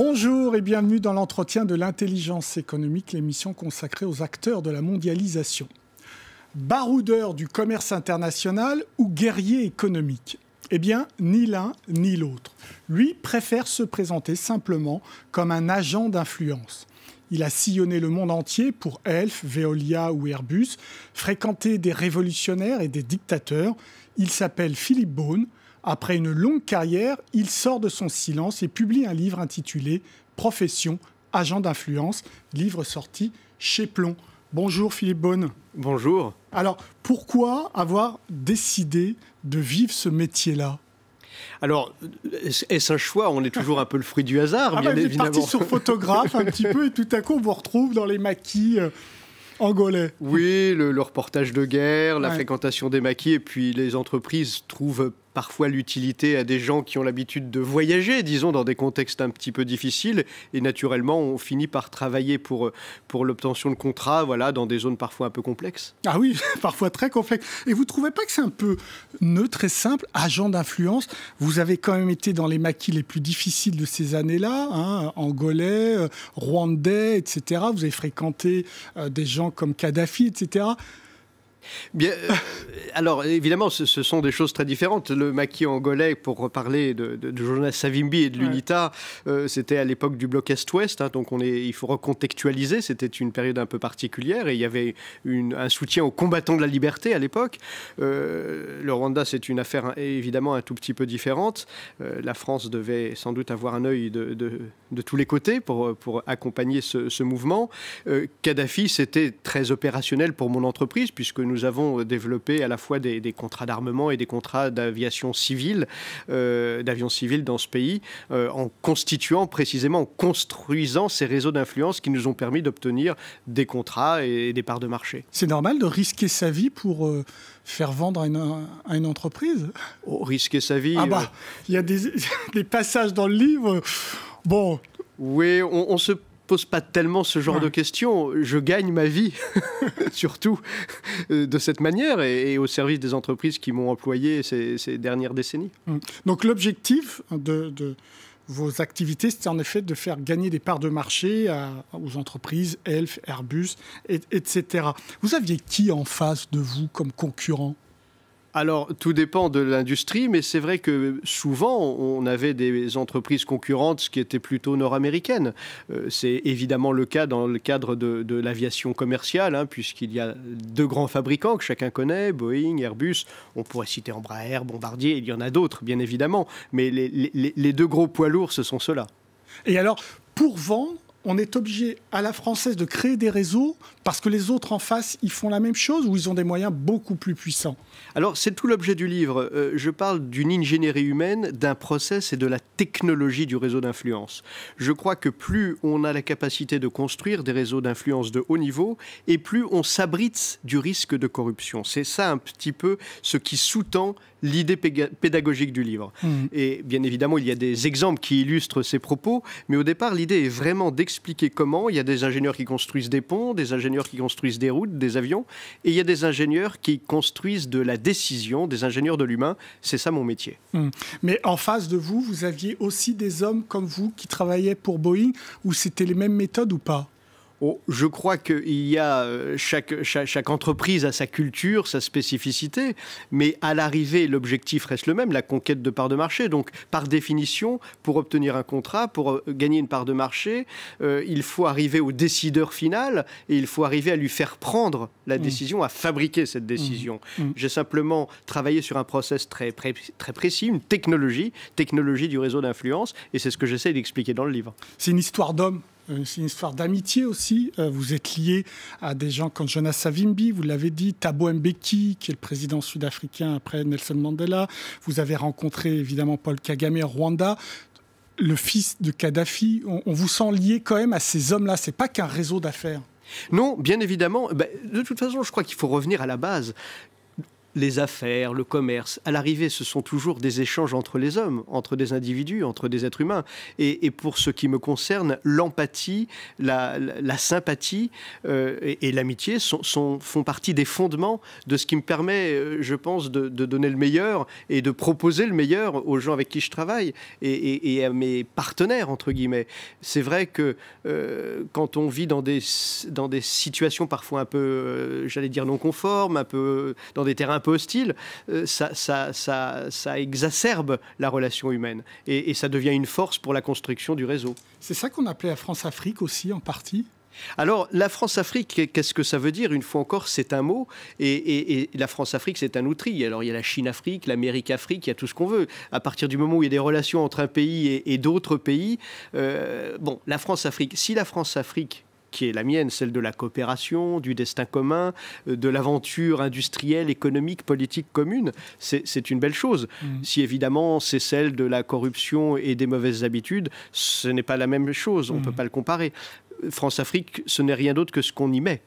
Bonjour et bienvenue dans l'entretien de l'intelligence économique, l'émission consacrée aux acteurs de la mondialisation. Baroudeur du commerce international ou guerrier économique? Eh bien, ni l'un ni l'autre. Lui préfère se présenter simplement comme un agent d'influence. Il a sillonné le monde entier pour Elf, Veolia ou Airbus, fréquenté des révolutionnaires et des dictateurs. Il s'appelle Philippe Beaune. Après une longue carrière, il sort de son silence et publie un livre intitulé « Profession, agent d'influence », livre sorti chez Plon. Bonjour Philippe Beaune. Bonjour. Alors, pourquoi avoir décidé de vivre ce métier-là ? Alors, est-ce un choix? On est toujours un peu le fruit du hasard, bien évidemment. Vous êtes parti sur photographe un petit peu et tout à coup, on vous retrouve dans les maquis angolais. Oui, le reportage de guerre, la fréquentation des maquis, et puis les entreprises trouvent parfois l'utilité à des gens qui ont l'habitude de voyager, disons, dans des contextes un petit peu difficiles. Et naturellement, on finit par travailler pour l'obtention de contrats, voilà, dans des zones parfois un peu complexes. Ah oui, parfois très complexes. Et vous ne trouvez pas que c'est un peu neutre et simple, agent d'influence? Vous avez quand même été dans les maquis les plus difficiles de ces années-là, hein, angolais, rwandais, etc. Vous avez fréquenté des gens comme Kadhafi, etc. Bien, alors évidemment, ce sont des choses très différentes. Le maquis angolais, pour reparler de Jonas Savimbi et de l'UNITA, c'était à l'époque du bloc Est-Ouest, hein, donc il faut recontextualiser. C'était une période un peu particulière et il y avait un soutien aux combattants de la liberté à l'époque. Le Rwanda, c'est une affaire évidemment un tout petit peu différente. La France devait sans doute avoir un œil de tous les côtés pour accompagner ce mouvement. Kadhafi, c'était très opérationnel pour mon entreprise puisque nous avons développé à la fois des contrats d'armement et des contrats d'aviation civile, d'avion civil dans ce pays, en constituant précisément, en construisant ces réseaux d'influence qui nous ont permis d'obtenir des contrats et des parts de marché. C'est normal de risquer sa vie pour faire vendre à une entreprise? Risquer sa vie... il y a des passages dans le livre... Bon... Oui, on se pose pas tellement ce genre de questions. Je gagne ma vie, surtout de cette manière, et au service des entreprises qui m'ont employé ces dernières décennies. Donc l'objectif de vos activités, c'était en effet de faire gagner des parts de marché aux entreprises, Elf, Airbus, etc. Vous aviez qui en face de vous comme concurrent ? Alors, tout dépend de l'industrie, mais c'est vrai que souvent, on avait des entreprises concurrentes qui étaient plutôt nord-américaines. C'est évidemment le cas dans le cadre de l'aviation commerciale, hein, puisqu'il y a deux grands fabricants que chacun connaît, Boeing, Airbus. On pourrait citer Embraer, Bombardier, il y en a d'autres, bien évidemment. Mais les deux gros poids lourds, ce sont ceux-là. Et alors, pour vendre, on est obligé à la française de créer des réseaux parce que les autres en face, ils font la même chose ou ils ont des moyens beaucoup plus puissants? Alors, c'est tout l'objet du livre. Je parle d'une ingénierie humaine, d'un process et de la technologie du réseau d'influence. Je crois que plus on a la capacité de construire des réseaux d'influence de haut niveau et plus on s'abrite du risque de corruption. C'est ça un petit peu ce qui sous-tend l'idée pédagogique du livre. Et bien évidemment, il y a des exemples qui illustrent ces propos, mais au départ, l'idée est vraiment d'expliquer comment il y a des ingénieurs qui construisent des ponts, des ingénieurs qui construisent des routes, des avions, et il y a des ingénieurs qui construisent de la décision, des ingénieurs de l'humain. C'est ça mon métier. Mais en face de vous, vous aviez aussi des hommes comme vous qui travaillaient pour Boeing, où c'était les mêmes méthodes ou pas ? Je crois qu'il y a chaque entreprise a sa culture, sa spécificité, mais à l'arrivée, l'objectif reste le même, la conquête de parts de marché. Donc, par définition, pour obtenir un contrat, pour gagner une part de marché, il faut arriver au décideur final et il faut arriver à lui faire prendre la décision, à fabriquer cette décision. J'ai simplement travaillé sur un process très précis, une technologie du réseau d'influence, et c'est ce que j'essaie d'expliquer dans le livre. C'est une histoire d'homme. C'est une histoire d'amitié aussi. Vous êtes lié à des gens comme Jonas Savimbi, vous l'avez dit, Thabo Mbeki, qui est le président sud-africain après Nelson Mandela. Vous avez rencontré évidemment Paul Kagame au Rwanda. Le fils de Kadhafi, on vous sent lié quand même à ces hommes-là. Ce n'est pas qu'un réseau d'affaires. Non, bien évidemment. De toute façon, je crois qu'il faut revenir à la base. les affaires, le commerce, à l'arrivée, ce sont toujours des échanges entre les hommes, entre des individus, entre des êtres humains. Et pour ce qui me concerne, l'empathie, la sympathie et l'amitié font partie des fondements de ce qui me permet, je pense, de donner le meilleur et de proposer le meilleur aux gens avec qui je travaille et à mes partenaires, entre guillemets. C'est vrai que quand on vit dans des situations parfois un peu, j'allais dire, non conformes, un peu dans des terrains un peu hostile, ça exacerbe la relation humaine et ça devient une force pour la construction du réseau. C'est ça qu'on appelait la France-Afrique aussi, en partie? Alors, la France-Afrique, qu'est-ce que ça veut dire? Une fois encore, c'est un mot. Et la France-Afrique, c'est un outil. Alors, il y a la Chine-Afrique, l'Amérique-Afrique, il y a tout ce qu'on veut. À partir du moment où il y a des relations entre un pays et d'autres pays, la France-Afrique, si la France-Afrique, qui est la mienne, celle de la coopération, du destin commun, de l'aventure industrielle, économique, politique commune, c'est une belle chose. Si évidemment c'est celle de la corruption et des mauvaises habitudes, ce n'est pas la même chose, on ne peut pas le comparer. France-Afrique, ce n'est rien d'autre que ce qu'on y met.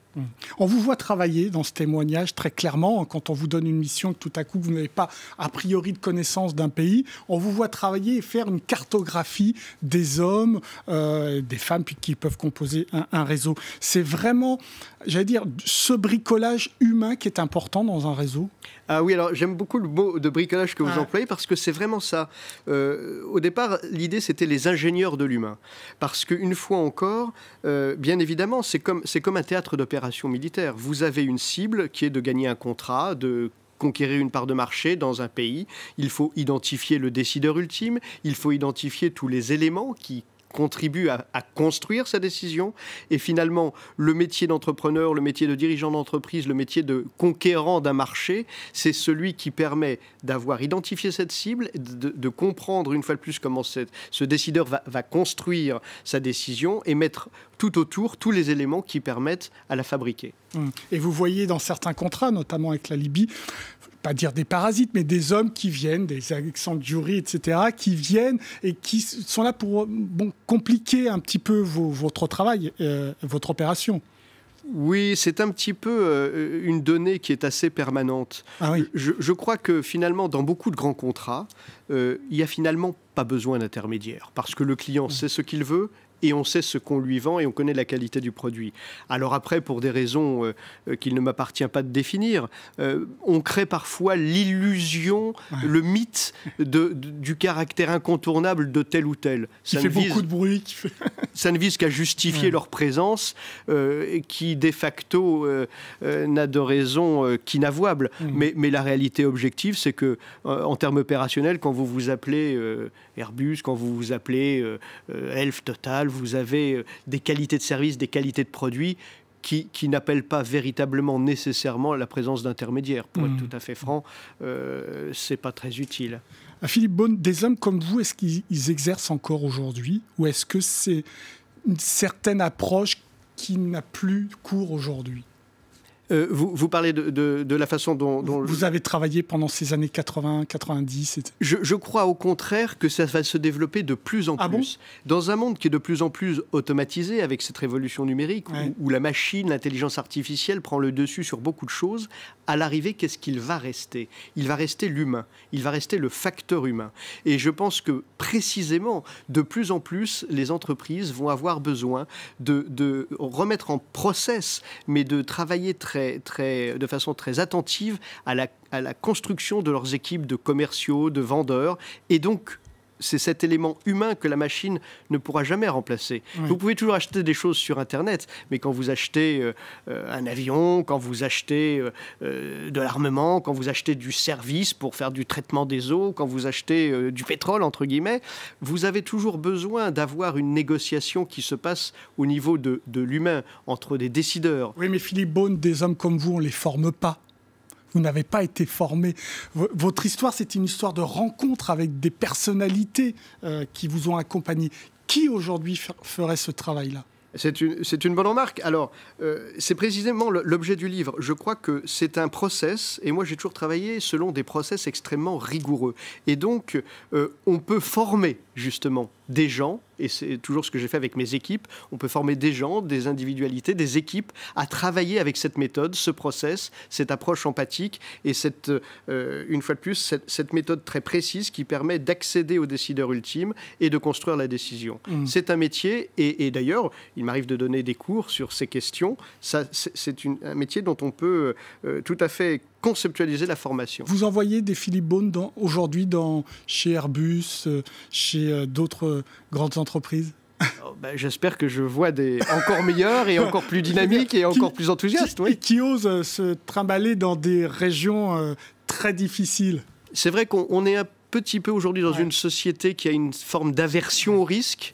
On vous voit travailler dans ce témoignage très clairement. Quand on vous donne une mission, que tout à coup, vous n'avez pas a priori de connaissance d'un pays, on vous voit travailler et faire une cartographie des hommes, des femmes, puis qui peuvent composer un réseau. C'est vraiment, j'allais dire, ce bricolage humain qui est important dans un réseau. Ah oui, alors j'aime beaucoup le mot de bricolage que vous employez parce que c'est vraiment ça. Au départ, l'idée, c'était les ingénieurs de l'humain. Parce qu'une fois encore, bien évidemment, c'est comme un théâtre d'opération militaire. Vous avez une cible qui est de gagner un contrat, de conquérir une part de marché dans un pays. Il faut identifier le décideur ultime, il faut identifier tous les éléments qui contribue à construire sa décision. Et finalement, le métier d'entrepreneur, le métier de dirigeant d'entreprise, le métier de conquérant d'un marché, c'est celui qui permet d'avoir identifié cette cible, de comprendre une fois de plus comment ce décideur va construire sa décision et mettre tout autour tous les éléments qui permettent à la fabriquer. Et vous voyez dans certains contrats, notamment avec la Libye, pas dire des parasites, mais des hommes qui viennent, des Alexandre Djouri, etc., qui viennent et qui sont là pour compliquer un petit peu votre travail, votre opération. Oui, c'est un petit peu une donnée qui est assez permanente. Ah oui. Je crois que finalement, dans beaucoup de grands contrats, il n'y a finalement pas besoin d'intermédiaire, parce que le client sait ce qu'il veut, et on sait ce qu'on lui vend et on connaît la qualité du produit. Alors après, pour des raisons qu'il ne m'appartient pas de définir, on crée parfois l'illusion, le mythe du caractère incontournable de tel ou tel. Ça fait beaucoup de bruit. Ça ne vise qu'à justifier leur présence, qui de facto n'a de raison qu'inavouable. Mais la réalité objective, c'est que en termes opérationnels, quand vous vous appelez Airbus, quand vous vous appelez Elf Total, vous avez des qualités de service, des qualités de produits qui n'appellent pas véritablement nécessairement la présence d'intermédiaires. Pour être tout à fait franc, c'est pas très utile. Philippe Beaune, des hommes comme vous, est-ce qu'ils exercent encore aujourd'hui? Ou est-ce que c'est une certaine approche qui n'a plus cours aujourd'hui? Vous parlez de la façon dont... Vous avez travaillé pendant ces années 80, 90 Je crois au contraire que ça va se développer de plus en plus. Bon dans un monde qui est de plus en plus automatisé avec cette révolution numérique, où la machine, l'intelligence artificielle prend le dessus sur beaucoup de choses, à l'arrivée, qu'est-ce qu'il va rester? Il va rester l'humain, il va rester le facteur humain. Et je pense que précisément, de plus en plus, les entreprises vont avoir besoin de remettre en process, mais de travailler de façon très attentive à la construction de leurs équipes de commerciaux, de vendeurs. Et donc, c'est cet élément humain que la machine ne pourra jamais remplacer. Vous pouvez toujours acheter des choses sur Internet, mais quand vous achetez un avion, quand vous achetez de l'armement, quand vous achetez du service pour faire du traitement des eaux, quand vous achetez du pétrole, entre guillemets, vous avez toujours besoin d'avoir une négociation qui se passe au niveau de l'humain, entre des décideurs. Oui, mais Philippe Beaune, des hommes comme vous, on ne les forme pas. Vous n'avez pas été formé. Votre histoire, c'est une histoire de rencontre avec des personnalités qui vous ont accompagné. Qui, aujourd'hui, ferait ce travail-là ? C'est une bonne remarque. Alors, c'est précisément l'objet du livre. Je crois que c'est un process, et moi j'ai toujours travaillé selon des process extrêmement rigoureux. Et donc, on peut former justement des gens, et c'est toujours ce que j'ai fait avec mes équipes, on peut former des gens, des individualités, des équipes à travailler avec cette méthode, ce process, cette approche empathique et une fois de plus, cette méthode très précise qui permet d'accéder au décideur ultime et de construire la décision. C'est un métier, et d'ailleurs, il m'arrive de donner des cours sur ces questions, c'est un métier dont on peut tout à fait conceptualiser la formation. Vous envoyez des Philippe Beaune aujourd'hui chez Airbus, chez d'autres grandes entreprises? J'espère que je vois des encore meilleurs et encore plus dynamiques et encore plus enthousiastes. Qui osent se trimballer dans des régions très difficiles. C'est vrai qu'on est un petit peu aujourd'hui dans une société qui a une forme d'aversion au risque,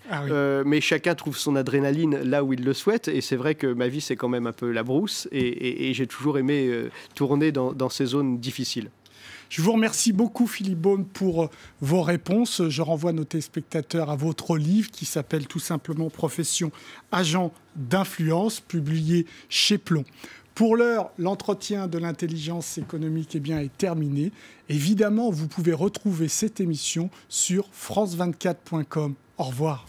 mais chacun trouve son adrénaline là où il le souhaite, et c'est vrai que ma vie c'est quand même un peu la brousse, et j'ai toujours aimé tourner dans ces zones difficiles. Je vous remercie beaucoup Philippe Beaune pour vos réponses. Je renvoie nos téléspectateurs à votre livre qui s'appelle tout simplement Profession agent d'influence, publié chez Plon. Pour l'heure, l'entretien de l'intelligence économique est terminé. Évidemment, vous pouvez retrouver cette émission sur france24.com. Au revoir.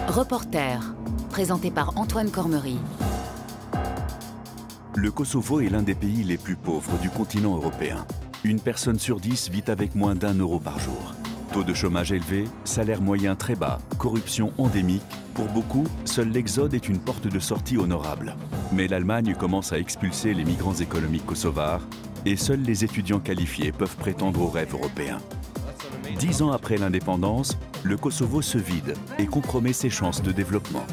Reporter, présenté par Antoine Cormery. Le Kosovo est l'un des pays les plus pauvres du continent européen. Une personne sur 10 vit avec moins d'1 euro par jour. Taux de chômage élevé, salaire moyen très bas, corruption endémique. Pour beaucoup, seul l'exode est une porte de sortie honorable. Mais l'Allemagne commence à expulser les migrants économiques kosovars et seuls les étudiants qualifiés peuvent prétendre au rêve européen. 10 ans après l'indépendance, le Kosovo se vide et compromet ses chances de développement.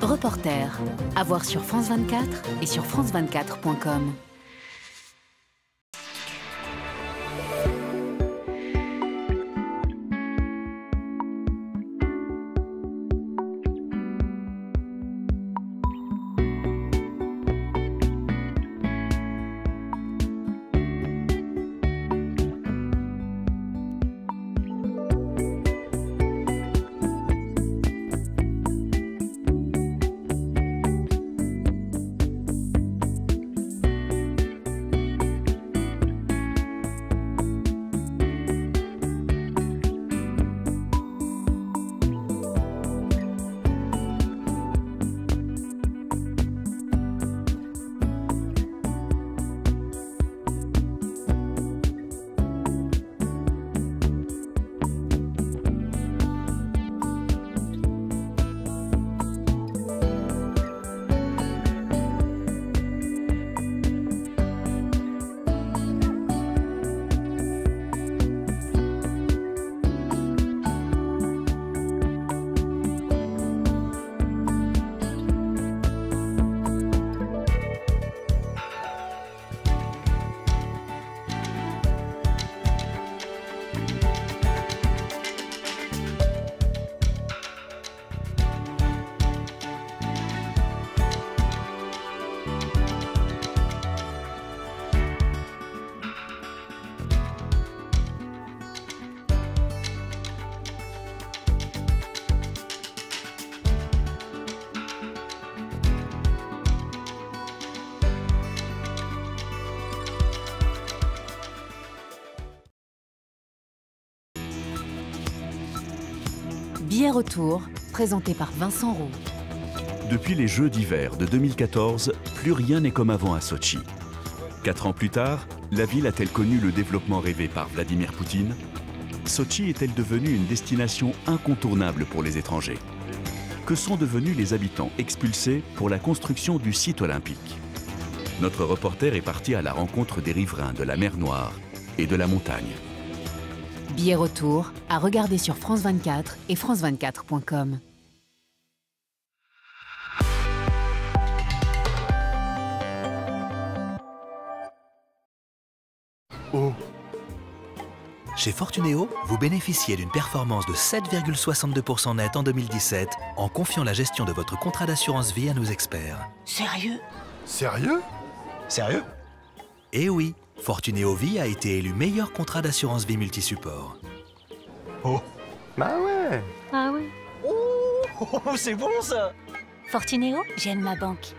Reporter, à voir sur France 24 et sur france24.com. Billet retour, présenté par Vincent Roux. Depuis les Jeux d'hiver de 2014, plus rien n'est comme avant à Sotchi. 4 ans plus tard, la ville a-t-elle connu le développement rêvé par Vladimir Poutine? Sotchi est-elle devenue une destination incontournable pour les étrangers? Que sont devenus les habitants expulsés pour la construction du site olympique? Notre reporter est parti à la rencontre des riverains de la mer Noire et de la montagne. Billet retour, à regarder sur France 24 et france24.com. Oh. Chez Fortunéo, vous bénéficiez d'une performance de 7,62% net en 2017 en confiant la gestion de votre contrat d'assurance vie à nos experts. Sérieux? Sérieux? Sérieux? Eh oui, Fortunéo Vie a été élu meilleur contrat d'assurance vie multisupport. Oh. Bah ouais. Ah oui. Oh, c'est bon ça. Fortunéo, j'aime ma banque.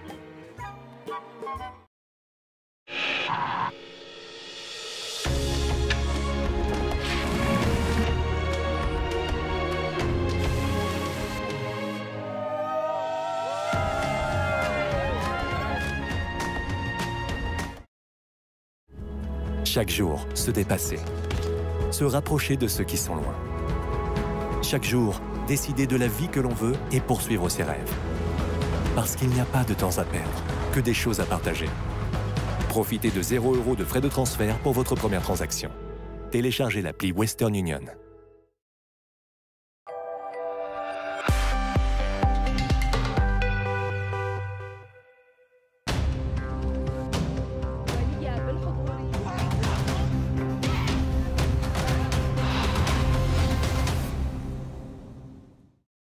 Chaque jour, se dépasser. Se rapprocher de ceux qui sont loin. Chaque jour, décider de la vie que l'on veut et poursuivre ses rêves. Parce qu'il n'y a pas de temps à perdre, que des choses à partager. Profitez de 0 € de frais de transfert pour votre première transaction. Téléchargez l'appli Western Union.